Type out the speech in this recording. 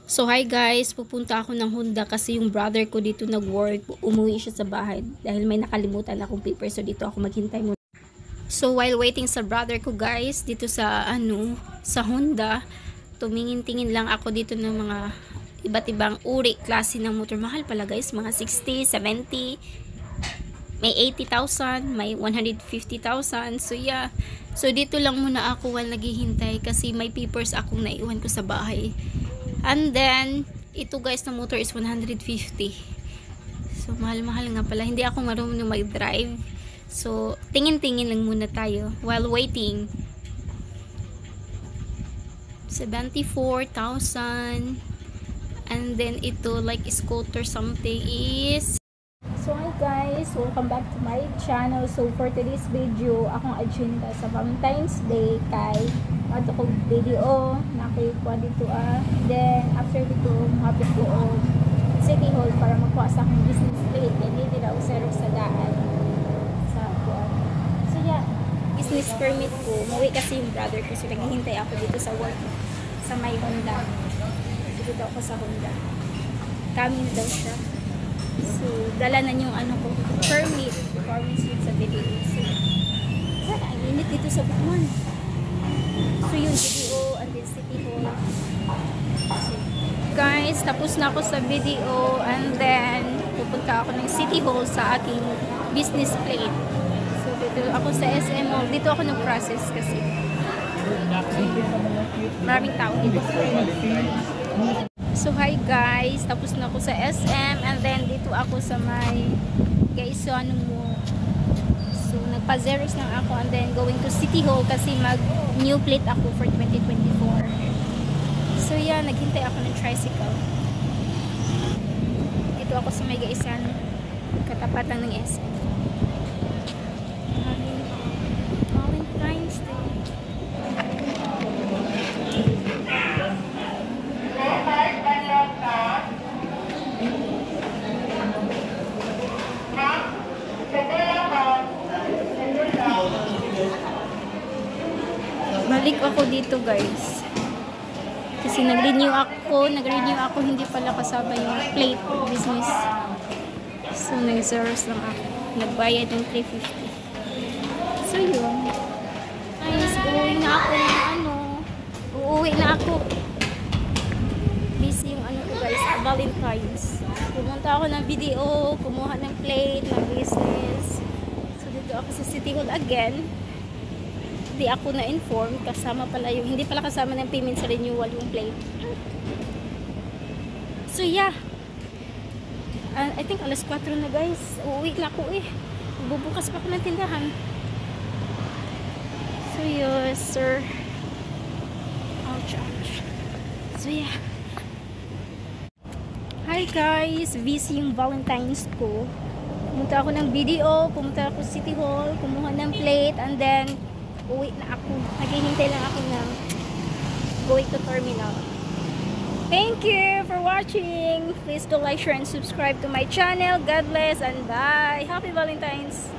So hi guys, pupunta ako ng Honda kasi yung brother ko dito nag-work, umuwi siya sa bahay dahil may nakalimutan akong paper, so dito ako maghintay muna. So while waiting sa brother ko guys, dito sa sa Honda, tumingin-tingin lang ako dito ng mga iba't ibang uri, klase ng motor. Mahal pala guys, mga 60, 70, may 80,000, may 150,000. So yeah, so dito lang muna ako while naghihintay kasi may papers akong naiwan ko sa bahay. And then, ito guys na motor is 150. So, mahal-mahal nga pala. Hindi ako marunong mag-drive. So, tingin-tingin lang muna tayo while waiting. 74,000. And then, ito like scooter something is... So, hi guys. Welcome back to my channel. So, for today's video, akong agenda sa Valentine's Day kay ato ko video nakikuha dito then after dito mahapit ko City Hall para magkuha sa akong business plate and hindi daw zero sa daan sa kuha. So yeah, business permit ko mawi kasi yung brother ko, so naghihintay ako dito sa work sa may Honda. So dito ako sa Honda, coming daw siya, so dala na yung ko permit sa video. So ang init dito sa Bukman. So yung video and then City Hall. So, guys, tapos na ako sa video and then pupunta ako ng City Hall sa aking business plate. So dito ako sa SM Mall. Dito ako nag-process kasi maraming tao dito. So hi guys, tapos na ako sa SM and then dito ako sa may guys, so so nagpa-Xerox lang ako and then going to City Hall kasi mag-new plate ako for 2024. So yeah, naghintay ako ng tricycle. Dito ako sa may Gaisan, katapatan ng SM. Valentine's Day. Balik ako dito guys kasi nag-renew ako, hindi pala kasama yung plate business, so nag-Xerox lang ako, nagbayad ng 350. So yun guys, uuwi na ako busy yung ko guys, Valentine's. Pumunta ako ng video, kumuha ng plate ng business, so dito ako sa City Hall again. Hindi ako na-inform, kasama pala yung, hindi pala kasama ng payment sa renewal yung plate. So yeah, I think alas 4 na guys, uuwi na ako bubukas pa ako ng tindahan. So yes sir, ouch. So yeah, hi guys, busy yung Valentine's ko. Pumunta ako ng video, pumunta ako sa City Hall, kumuha ng plate and then uwi na ako. Naghihintay lang ako ng going to terminal. Thank you for watching. Please do like, share, and subscribe to my channel. God bless and bye. Happy Valentine's.